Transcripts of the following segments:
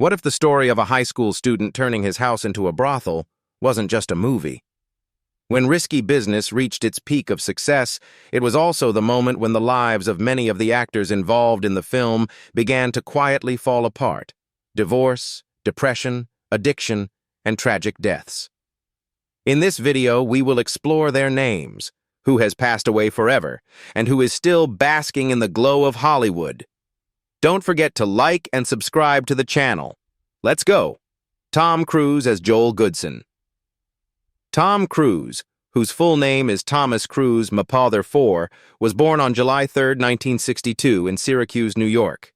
What if the story of a high school student turning his house into a brothel wasn't just a movie? When Risky Business reached its peak of success, it was also the moment when the lives of many of the actors involved in the film began to quietly fall apart. Divorce, depression, addiction, and tragic deaths. In this video, we will explore their names, who has passed away forever, and who is still basking in the glow of Hollywood. Don't forget to like and subscribe to the channel. Let's go. Tom Cruise as Joel Goodson. Tom Cruise, whose full name is Thomas Cruz Mapother IV, was born on July 3, 1962 in Syracuse, New York.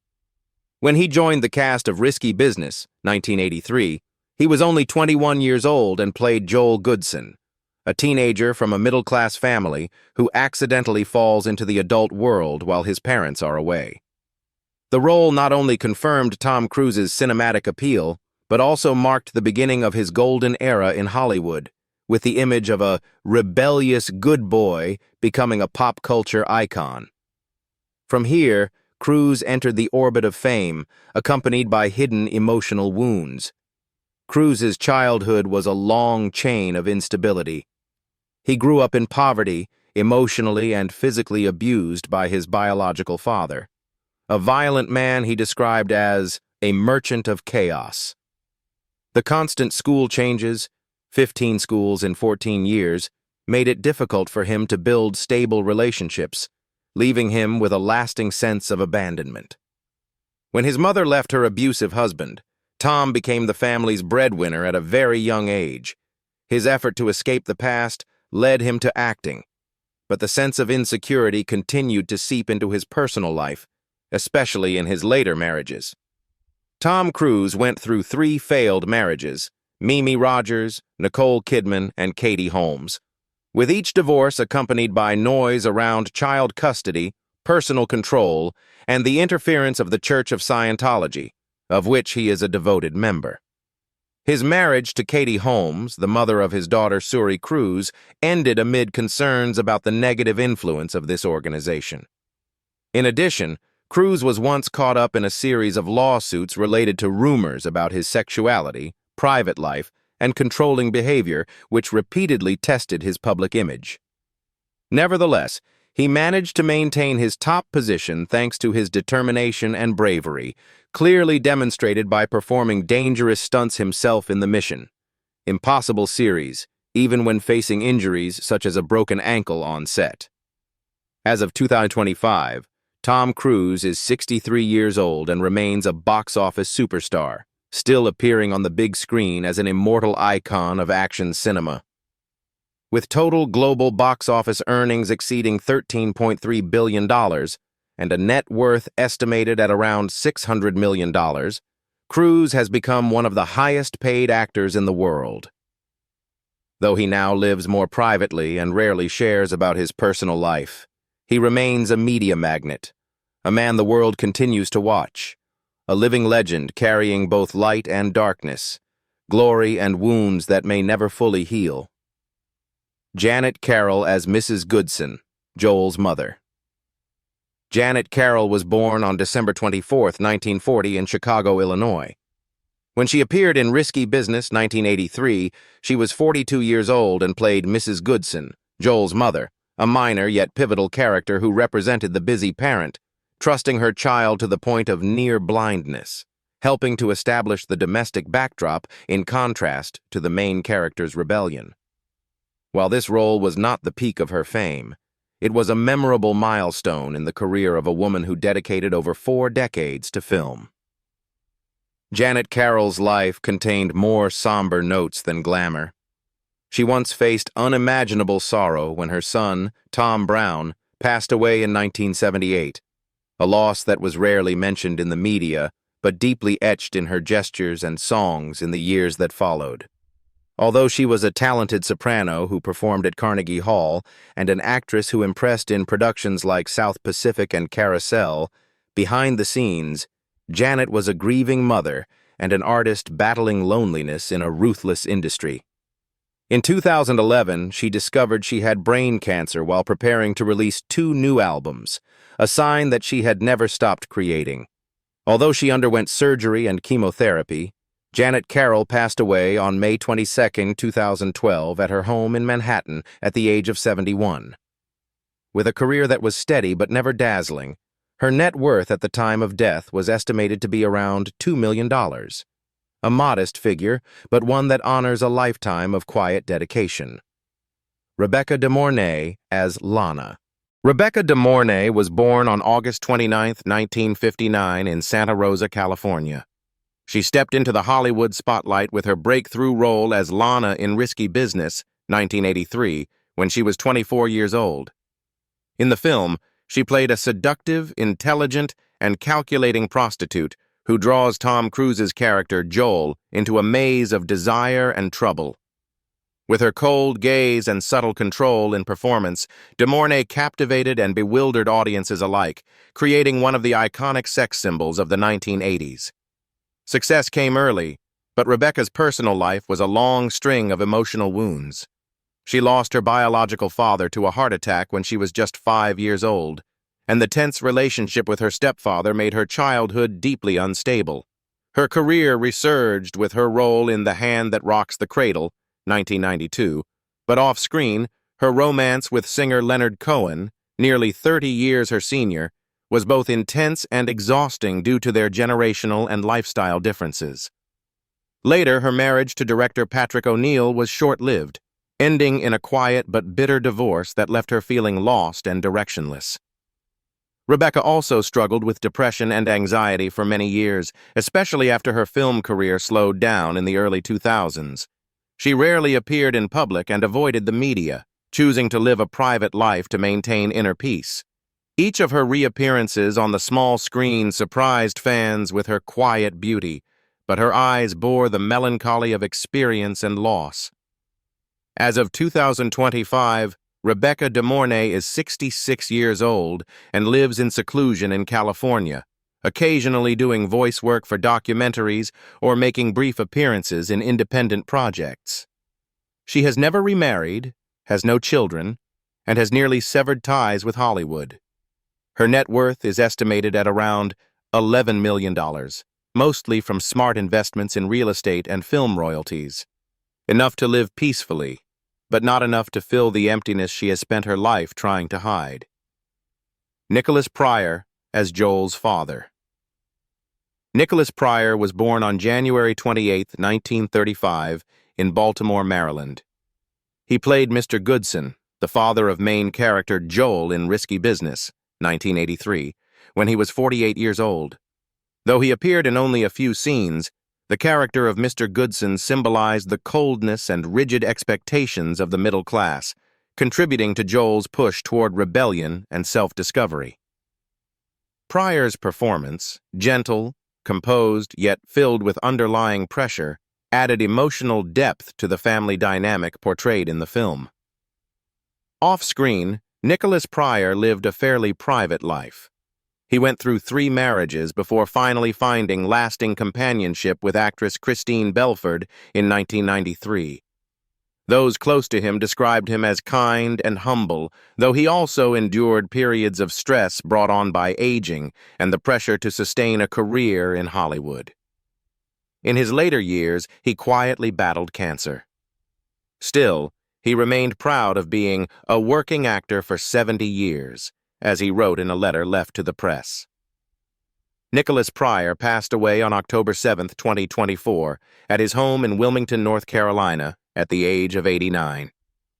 When he joined the cast of Risky Business, 1983, he was only 21 years old and played Joel Goodson, a teenager from a middle-class family who accidentally falls into the adult world while his parents are away. The role not only confirmed Tom Cruise's cinematic appeal, but also marked the beginning of his golden era in Hollywood, with the image of a rebellious good boy becoming a pop culture icon. From here, Cruz entered the orbit of fame, accompanied by hidden emotional wounds. Cruz's childhood was a long chain of instability. He grew up in poverty, emotionally and physically abused by his biological father, a violent man he described as a merchant of chaos. The constant school changes, 15 schools in 14 years, made it difficult for him to build stable relationships, leaving him with a lasting sense of abandonment. When his mother left her abusive husband, Tom became the family's breadwinner at a very young age. His effort to escape the past led him to acting, but the sense of insecurity continued to seep into his personal life, especially in his later marriages. Tom Cruise went through 3 failed marriages: Mimi Rogers, Nicole Kidman, and Katie Holmes, with each divorce accompanied by noise around child custody, personal control, and the interference of the Church of Scientology, of which he is a devoted member. His marriage to Katie Holmes, the mother of his daughter Suri Cruz, ended amid concerns about the negative influence of this organization. In addition, Cruz was once caught up in a series of lawsuits related to rumors about his sexuality, private life, and controlling behavior, which repeatedly tested his public image. Nevertheless, he managed to maintain his top position thanks to his determination and bravery, clearly demonstrated by performing dangerous stunts himself in the Mission Impossible series, even when facing injuries such as a broken ankle on set. As of 2025, Tom Cruise is 63 years old and remains a box office superstar, still appearing on the big screen as an immortal icon of action cinema. With total global box office earnings exceeding $13.3 billion and a net worth estimated at around $600 million, Cruz has become one of the highest-paid actors in the world. Though he now lives more privately and rarely shares about his personal life, he remains a media magnet, a man the world continues to watch, a living legend carrying both light and darkness, glory and wounds that may never fully heal. Janet Carroll as Mrs. Goodson, Joel's mother. Janet Carroll was born on December 24, 1940 in Chicago, Illinois. When she appeared in Risky Business, 1983, she was 42 years old and played Mrs. Goodson, Joel's mother, a minor yet pivotal character who represented the busy parent, trusting her child to the point of near blindness, helping to establish the domestic backdrop in contrast to the main character's rebellion. While this role was not the peak of her fame, it was a memorable milestone in the career of a woman who dedicated over 4 decades to film. Janet Carroll's life contained more somber notes than glamour. She once faced unimaginable sorrow when her son, Tom Brown, passed away in 1978, a loss that was rarely mentioned in the media, but deeply etched in her gestures and songs in the years that followed. Although she was a talented soprano who performed at Carnegie Hall and an actress who impressed in productions like South Pacific and Carousel, behind the scenes, Janet was a grieving mother and an artist battling loneliness in a ruthless industry. In 2011, she discovered she had brain cancer while preparing to release 2 new albums, a sign that she had never stopped creating. Although she underwent surgery and chemotherapy, Janet Carroll passed away on May 22, 2012, at her home in Manhattan at the age of 71. With a career that was steady but never dazzling, her net worth at the time of death was estimated to be around $2 million. A modest figure, but one that honors a lifetime of quiet dedication. Rebecca de Mornay as Lana. Rebecca de Mornay was born on August 29, 1959 in Santa Rosa, California. She stepped into the Hollywood spotlight with her breakthrough role as Lana in Risky Business, 1983, when she was 24 years old. In the film, she played a seductive, intelligent, and calculating prostitute who draws Tom Cruise's character, Joel, into a maze of desire and trouble. With her cold gaze and subtle control in performance, de Mornay captivated and bewildered audiences alike, creating one of the iconic sex symbols of the 1980s. Success came early, but Rebecca's personal life was a long string of emotional wounds. She lost her biological father to a heart attack when she was just 5 years old, and the tense relationship with her stepfather made her childhood deeply unstable. Her career resurged with her role in The Hand That Rocks the Cradle, 1992, but off-screen, her romance with singer Leonard Cohen, nearly 30 years her senior, was both intense and exhausting due to their generational and lifestyle differences. Later, her marriage to director Patrick O'Neill was short-lived, ending in a quiet but bitter divorce that left her feeling lost and directionless. Rebecca also struggled with depression and anxiety for many years, especially after her film career slowed down in the early 2000s. She rarely appeared in public and avoided the media, choosing to live a private life to maintain inner peace. Each of her reappearances on the small screen surprised fans with her quiet beauty, but her eyes bore the melancholy of experience and loss. As of 2025, Rebecca de Mornay is 66 years old and lives in seclusion in California, occasionally doing voice work for documentaries or making brief appearances in independent projects. She has never remarried, has no children, and has nearly severed ties with Hollywood. Her net worth is estimated at around $11 million, mostly from smart investments in real estate and film royalties. Enough to live peacefully, but not enough to fill the emptiness she has spent her life trying to hide. Nicholas Pryor as Joel's father. Nicholas Pryor was born on January 28, 1935, in Baltimore, Maryland. He played Mr. Goodson, the father of main character Joel in Risky Business, 1983, when he was 48 years old. Though he appeared in only a few scenes, the character of Mr. Goodson symbolized the coldness and rigid expectations of the middle class, contributing to Joel's push toward rebellion and self-discovery. Pryor's performance, gentle, composed, yet filled with underlying pressure, added emotional depth to the family dynamic portrayed in the film. Off-screen, Nicholas Pryor lived a fairly private life. He went through 3 marriages before finally finding lasting companionship with actress Christine Belford in 1993. Those close to him described him as kind and humble, though he also endured periods of stress brought on by aging and the pressure to sustain a career in Hollywood. In his later years, he quietly battled cancer. Still, he remained proud of being a working actor for 70 years, as he wrote in a letter left to the press. Nicholas Pryor passed away on October 7, 2024, at his home in Wilmington, North Carolina, at the age of 89.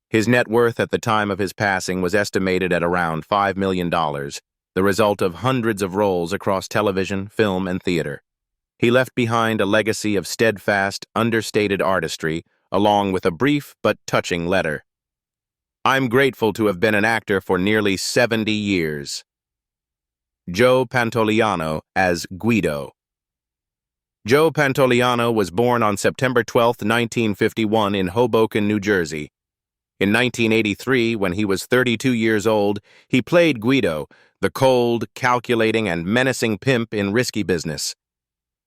His net worth at the time of his passing was estimated at around $5 million, the result of hundreds of roles across television, film, and theater. He left behind a legacy of steadfast, understated artistry, along with a brief but touching letter. "I'm grateful to have been an actor for nearly 70 years. Joe Panoleiano as Guido. Joe Panoleiano was born on September 12, 1951 in Hoboken, New Jersey. In 1983, when he was 32 years old, he played Guido, the cold, calculating, and menacing pimp in Risky Business.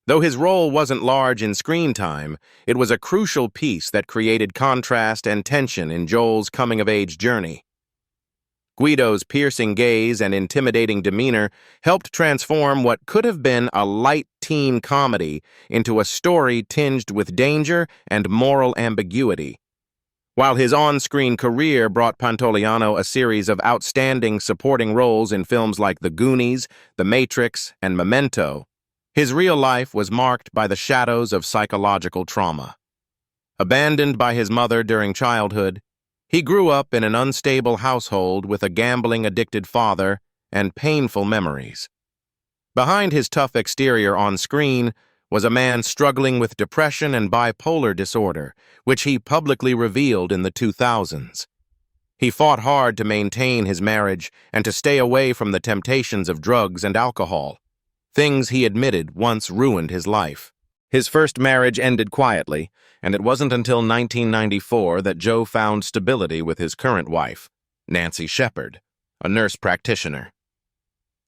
Though his role wasn't large in screen time, it was a crucial piece that created contrast and tension in Joel's coming-of-age journey. Guido's piercing gaze and intimidating demeanor helped transform what could have been a light teen comedy into a story tinged with danger and moral ambiguity. While his on-screen career brought Panoleiano a series of outstanding supporting roles in films like The Goonies, The Matrix, and Memento, his real life was marked by the shadows of psychological trauma. Abandoned by his mother during childhood, he grew up in an unstable household with a gambling-addicted father and painful memories. Behind his tough exterior on screen was a man struggling with depression and bipolar disorder, which he publicly revealed in the 2000s. He fought hard to maintain his marriage and to stay away from the temptations of drugs and alcohol, things he admitted once ruined his life. His first marriage ended quietly, and it wasn't until 1994 that Joe found stability with his current wife, Nancy Shepard, a nurse practitioner.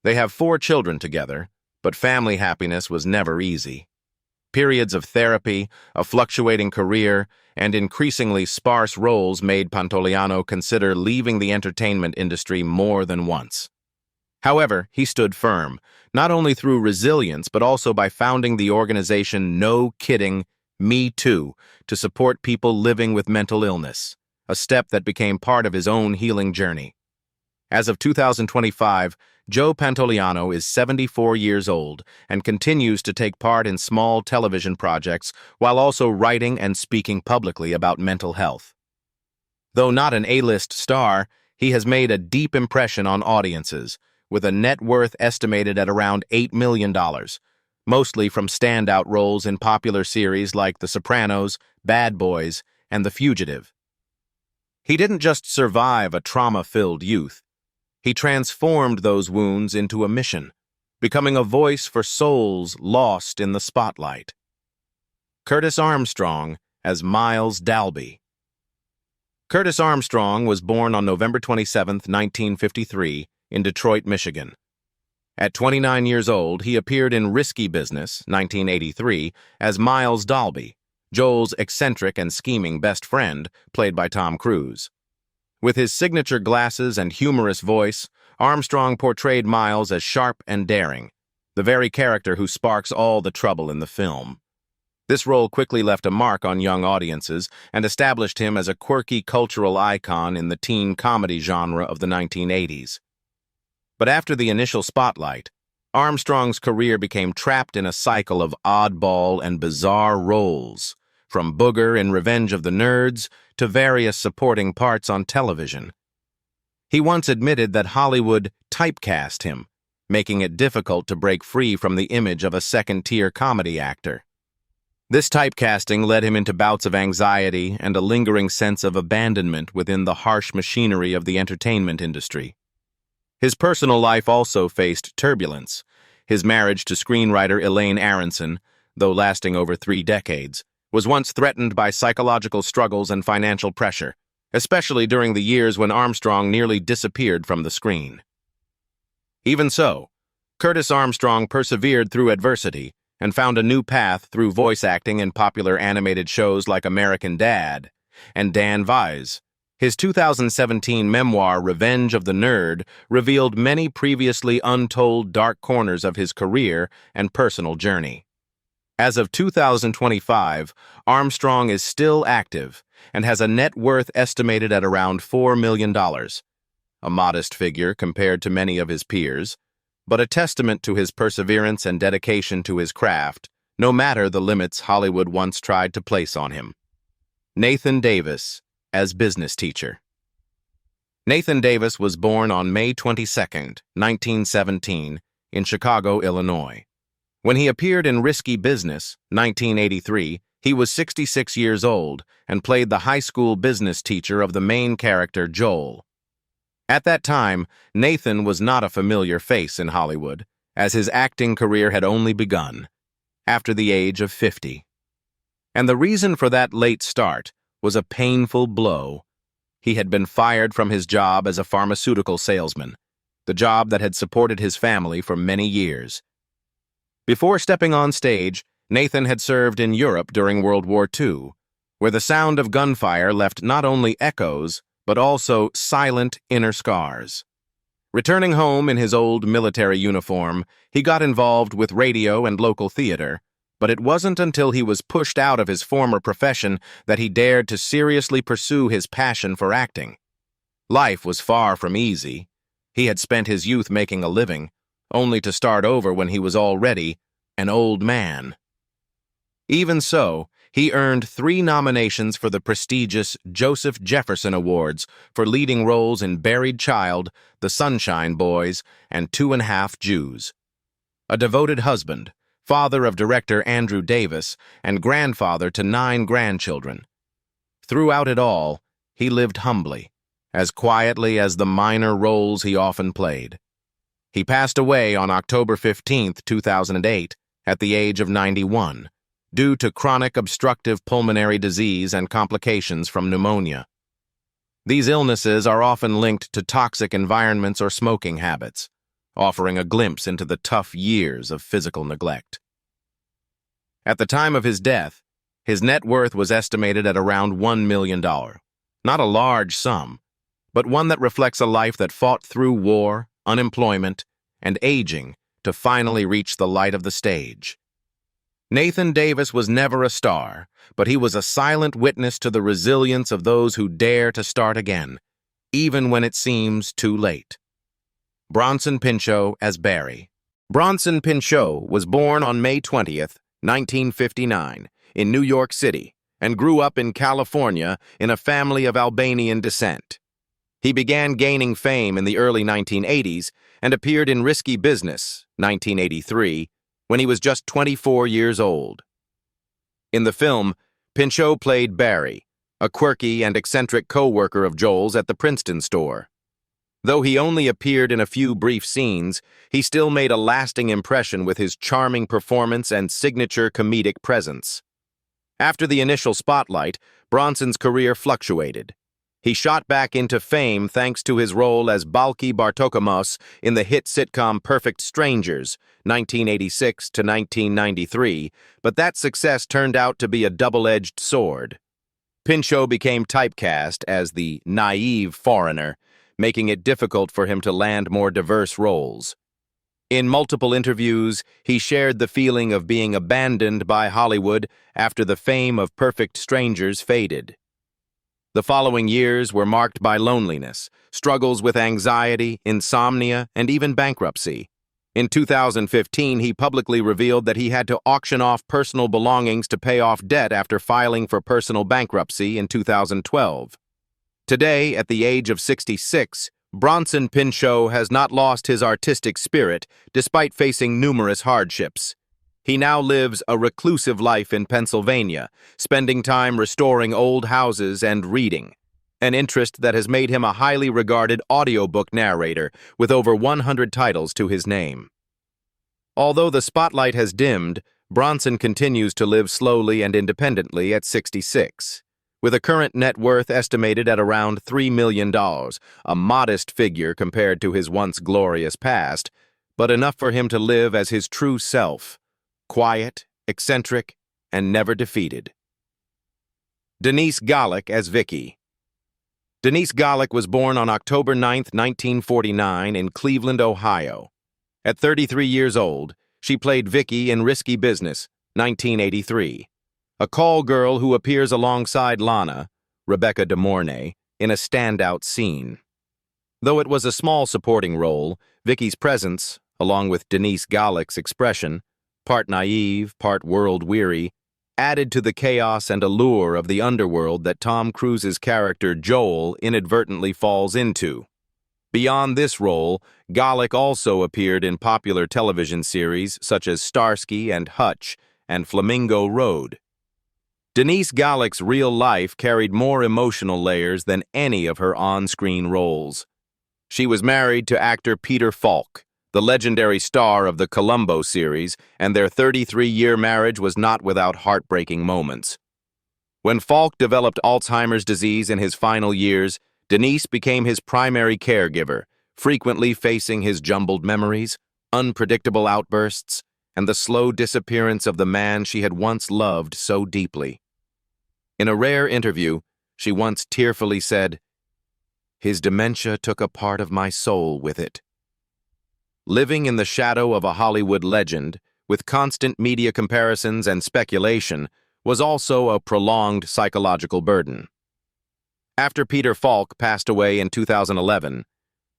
They have 4 children together, but family happiness was never easy. Periods of therapy, a fluctuating career, and increasingly sparse roles made Panoleiano consider leaving the entertainment industry more than once. However, he stood firm, not only through resilience but also by founding the organization No Kidding, Me Too to support people living with mental illness, a step that became part of his own healing journey. As of 2025, Joe Panoleiano is 74 years old and continues to take part in small television projects while also writing and speaking publicly about mental health. Though not an A-list star, he has made a deep impression on audiences, with a net worth estimated at around $8 million, mostly from standout roles in popular series like The Sopranos, Bad Boys, and The Fugitive. He didn't just survive a trauma-filled youth. He transformed those wounds into a mission, becoming a voice for souls lost in the spotlight. Curtis Armstrong as Miles Dalby. Curtis Armstrong was born on November 27, 1953, in Detroit, Michigan. At 29 years old, he appeared in Risky Business, 1983, as Miles Dalby, Joel's eccentric and scheming best friend, played by Tom Cruise. With his signature glasses and humorous voice, Armstrong portrayed Miles as sharp and daring, the very character who sparks all the trouble in the film. This role quickly left a mark on young audiences and established him as a quirky cultural icon in the teen comedy genre of the 1980s. But after the initial spotlight, Armstrong's career became trapped in a cycle of oddball and bizarre roles, from Booger in Revenge of the Nerds to various supporting parts on television. He once admitted that Hollywood typecast him, making it difficult to break free from the image of a second-tier comedy actor. This typecasting led him into bouts of anxiety and a lingering sense of abandonment within the harsh machinery of the entertainment industry. His personal life also faced turbulence. His marriage to screenwriter Elaine Aronson, though lasting over 3 decades, was once threatened by psychological struggles and financial pressure, especially during the years when Armstrong nearly disappeared from the screen. Even so, Curtis Armstrong persevered through adversity and found a new path through voice acting in popular animated shows like American Dad and Dan Vise. His 2017 memoir, Revenge of the Nerd, revealed many previously untold dark corners of his career and personal journey. As of 2025, Armstrong is still active and has a net worth estimated at around $4 million, a modest figure compared to many of his peers, but a testament to his perseverance and dedication to his craft, no matter the limits Hollywood once tried to place on him. Nathan Davis as business teacher. Nathan Davis was born on May 22, 1917, in Chicago, Illinois. When he appeared in Risky Business, 1983, he was 66 years old and played the high school business teacher of the main character, Joel. At that time, Nathan was not a familiar face in Hollywood, as his acting career had only begun, after the age of 50. And the reason for that late start was a painful blow. He had been fired from his job as a pharmaceutical salesman, the job that had supported his family for many years. Before stepping on stage, Nathan had served in Europe during World War II, where the sound of gunfire left not only echoes, but also silent inner scars. Returning home in his old military uniform, he got involved with radio and local theater, but it wasn't until he was pushed out of his former profession that he dared to seriously pursue his passion for acting. Life was far from easy. He had spent his youth making a living, only to start over when he was already an old man. Even so, he earned 3 nominations for the prestigious Joseph Jefferson Awards for leading roles in Buried Child, The Sunshine Boys, and 2½ Jews. A devoted husband, father of director Andrew Davis, and grandfather to 9 grandchildren. Throughout it all, he lived humbly, as quietly as the minor roles he often played. He passed away on October 15, 2008, at the age of 91, due to chronic obstructive pulmonary disease and complications from pneumonia. These illnesses are often linked to toxic environments or smoking habits, offering a glimpse into the tough years of physical neglect. At the time of his death, his net worth was estimated at around $1 million. Not a large sum, but one that reflects a life that fought through war, unemployment, and aging to finally reach the light of the stage. Nathan Davis was never a star, but he was a silent witness to the resilience of those who dare to start again, even when it seems too late. Bronson Pincho as Barry. Bronson Pincho was born on May 20th, 1959, in New York City, and grew up in California in a family of Albanian descent. He began gaining fame in the early 1980s and appeared in Risky Business, 1983, when he was just 24 years old. In the film, Pincho played Barry, a quirky and eccentric co-worker of Joel's at the Princeton store. Though he only appeared in a few brief scenes, he still made a lasting impression with his charming performance and signature comedic presence. After the initial spotlight, Bronson's career fluctuated. He shot back into fame thanks to his role as Balki Bartokamos in the hit sitcom Perfect Strangers, 1986 to 1993, but that success turned out to be a double-edged sword. Pincho became typecast as the naive foreigner, making it difficult for him to land more diverse roles. In multiple interviews, he shared the feeling of being abandoned by Hollywood after the fame of Perfect Strangers faded. The following years were marked by loneliness, struggles with anxiety, insomnia, and even bankruptcy. In 2015, he publicly revealed that he had to auction off personal belongings to pay off debt after filing for personal bankruptcy in 2012. Today, at the age of 66, Bronson Pincho has not lost his artistic spirit despite facing numerous hardships. He now lives a reclusive life in Pennsylvania, spending time restoring old houses and reading, an interest that has made him a highly regarded audiobook narrator with over 100 titles to his name. Although the spotlight has dimmed, Bronson continues to live slowly and independently at 66, with a current net worth estimated at around $3 million, a modest figure compared to his once glorious past, but enough for him to live as his true self. Quiet, eccentric, and never defeated. Denise Glick as Vicky. Denise Glick was born on October 9, 1949, in Cleveland, Ohio. At 33 years old, she played Vicky in Risky Business, 1983, a call girl who appears alongside Lana, Rebecca de Mornay, in a standout scene. Though it was a small supporting role, Vicky's presence, along with Denise Glick's expression, part naive, part world-weary, added to the chaos and allure of the underworld that Tom Cruise's character Joel inadvertently falls into. Beyond this role, Glick also appeared in popular television series such as Starsky and Hutch and Flamingo Road. Denise Glick's real life carried more emotional layers than any of her on-screen roles. She was married to actor Peter Falk, the legendary star of the Columbo series, and their 33-year marriage was not without heartbreaking moments. When Falk developed Alzheimer's disease in his final years, Denise became his primary caregiver, frequently facing his jumbled memories, unpredictable outbursts, and the slow disappearance of the man she had once loved so deeply. In a rare interview, she once tearfully said, His dementia took a part of my soul with it. Living in the shadow of a Hollywood legend, with constant media comparisons and speculation, was also a prolonged psychological burden. After Peter Falk passed away in 2011,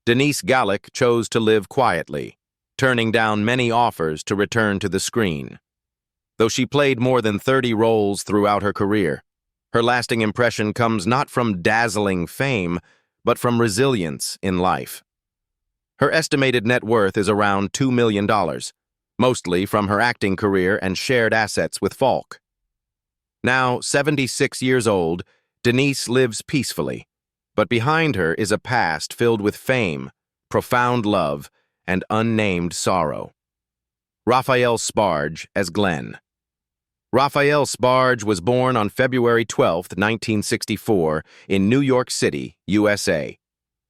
Denise Glick chose to live quietly, turning down many offers to return to the screen. Though she played more than 30 roles throughout her career, her lasting impression comes not from dazzling fame, but from resilience in life. Her estimated net worth is around $2 million, mostly from her acting career and shared assets with Falk. Now 76 years old, Denise lives peacefully, but behind her is a past filled with fame, profound love, and unnamed sorrow. Raphael Sparge as Glenn. Raphael Sparge was born on February 12, 1964, in New York City, USA.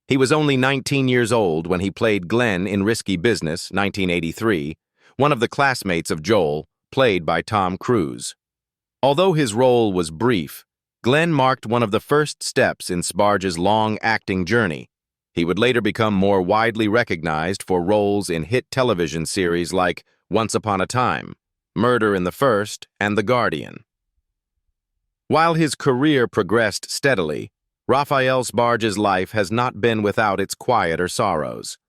He was only 19 years old when he played Glenn in Risky Business, 1983, one of the classmates of Joel, played by Tom Cruise. Although his role was brief, Glenn marked one of the first steps in Sparge's long acting journey. He would later become more widely recognized for roles in hit television series like Once Upon a Time, Murder in the First, and The Guardian. While his career progressed steadily, Raphael Sparge's life has not been without its quieter sorrows.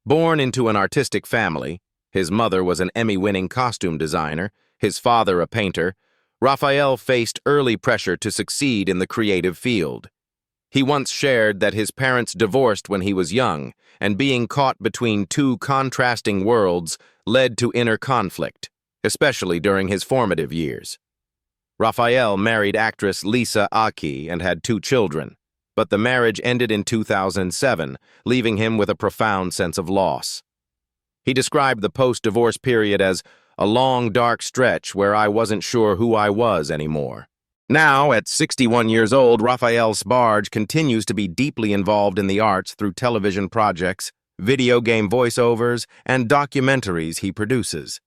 Born into an artistic family, his mother was an Emmy-winning costume designer, his father a painter, Raphael faced early pressure to succeed in the creative field. He once shared that his parents divorced when he was young, and being caught between two contrasting worlds led to inner conflict, especially during his formative years. Raphael married actress Lisa Aki and had 2 children, but the marriage ended in 2007, leaving him with a profound sense of loss. He described the post-divorce period as a long, dark stretch where I wasn't sure who I was anymore. Now, at 61 years old, Raphael Sparge continues to be deeply involved in the arts through television projects, video game voiceovers, and documentaries he produces.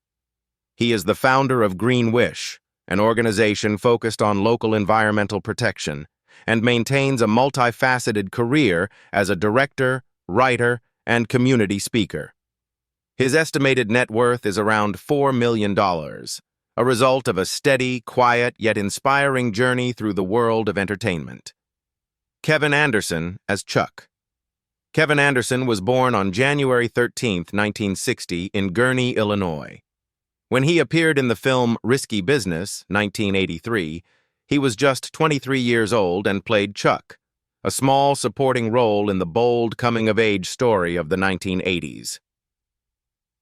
He is the founder of Green Wish, an organization focused on local environmental protection, and maintains a multifaceted career as a director, writer, and community speaker. His estimated net worth is around $4 million, a result of a steady, quiet, yet inspiring journey through the world of entertainment. Kevin Anderson as Chuck. Kevin Anderson was born on January 13, 1960, in Gurnee, Illinois. When he appeared in the film Risky Business, 1983, he was just 23 years old and played Chuck, a small supporting role in the bold coming-of-age story of the 1980s.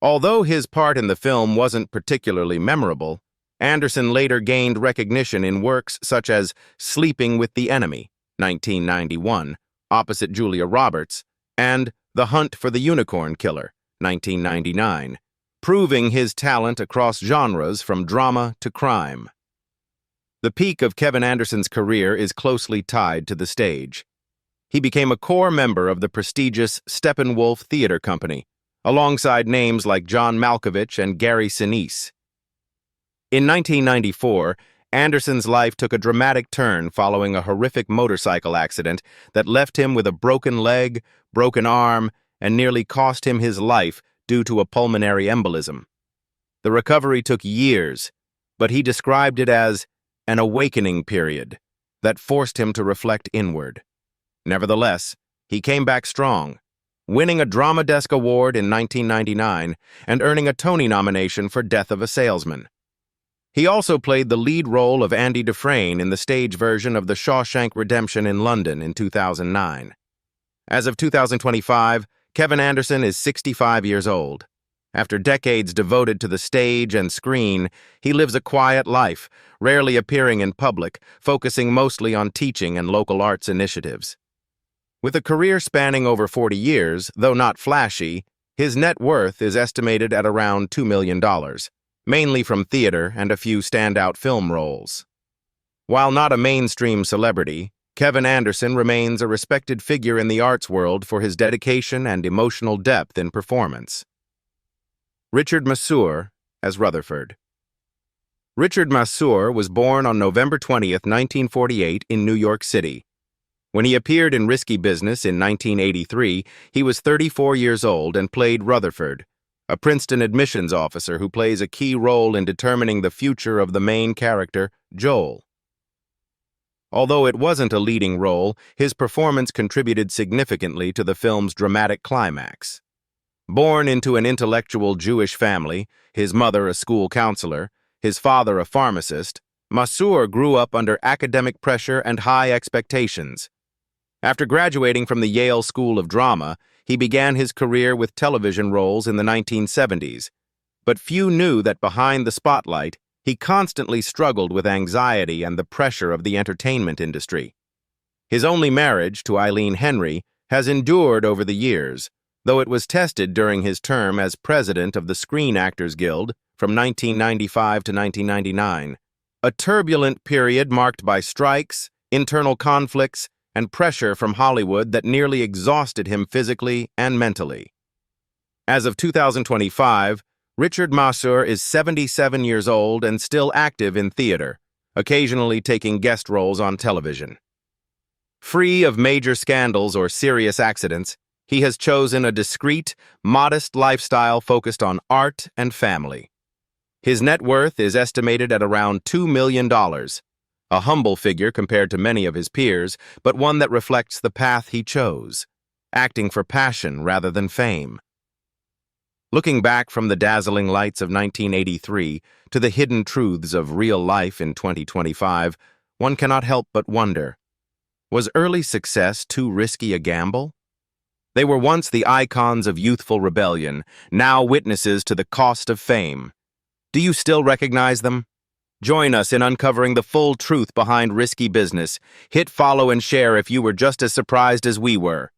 Although his part in the film wasn't particularly memorable, Anderson later gained recognition in works such as Sleeping with the Enemy, 1991, opposite Julia Roberts, and The Hunt for the Unicorn Killer, 1999, proving his talent across genres from drama to crime. The peak of Kevin Anderson's career is closely tied to the stage. He became a core member of the prestigious Steppenwolf Theater Company, alongside names like John Malkovich and Gary Sinise. In 1994, Anderson's life took a dramatic turn following a horrific motorcycle accident that left him with a broken leg, broken arm, and nearly cost him his life due to a pulmonary embolism. The recovery took years, but he described it as an awakening period that forced him to reflect inward. Nevertheless, he came back strong, winning a Drama Desk Award in 1999 and earning a Tony nomination for Death of a Salesman. He also played the lead role of Andy Dufresne in the stage version of The Shawshank Redemption in London in 2009. As of 2025, Kevin Anderson is 65 years old. After decades devoted to the stage and screen, he lives a quiet life, rarely appearing in public, focusing mostly on teaching and local arts initiatives. With a career spanning over 40 years, though not flashy, his net worth is estimated at around $2 million, mainly from theater and a few standout film roles. While not a mainstream celebrity, Kevin Anderson remains a respected figure in the arts world for his dedication and emotional depth in performance. Richard Masur as Rutherford. Richard Masur was born on November 20, 1948, in New York City. When he appeared in Risky Business in 1983, he was 34 years old and played Rutherford, a Princeton admissions officer who plays a key role in determining the future of the main character, Joel. Although it wasn't a leading role, his performance contributed significantly to the film's dramatic climax. Born into an intellectual Jewish family, his mother a school counselor, his father a pharmacist, Masur grew up under academic pressure and high expectations. After graduating from the Yale School of Drama, he began his career with television roles in the 1970s. But few knew that behind the spotlight, he constantly struggled with anxiety and the pressure of the entertainment industry. His only marriage, to Eileen Henry, has endured over the years, though it was tested during his term as president of the Screen Actors Guild from 1995 to 1999, a turbulent period marked by strikes, internal conflicts, and pressure from Hollywood that nearly exhausted him physically and mentally. As of 2025, Richard Masur is 77 years old and still active in theater, occasionally taking guest roles on television. Free of major scandals or serious accidents, he has chosen a discreet, modest lifestyle focused on art and family. His net worth is estimated at around $2 million, a humble figure compared to many of his peers, but one that reflects the path he chose, acting for passion rather than fame. Looking back from the dazzling lights of 1983 to the hidden truths of real life in 2025, one cannot help but wonder, was early success too risky a gamble? They were once the icons of youthful rebellion, now witnesses to the cost of fame. Do you still recognize them? Join us in uncovering the full truth behind Risky Business. Hit follow and share if you were just as surprised as we were.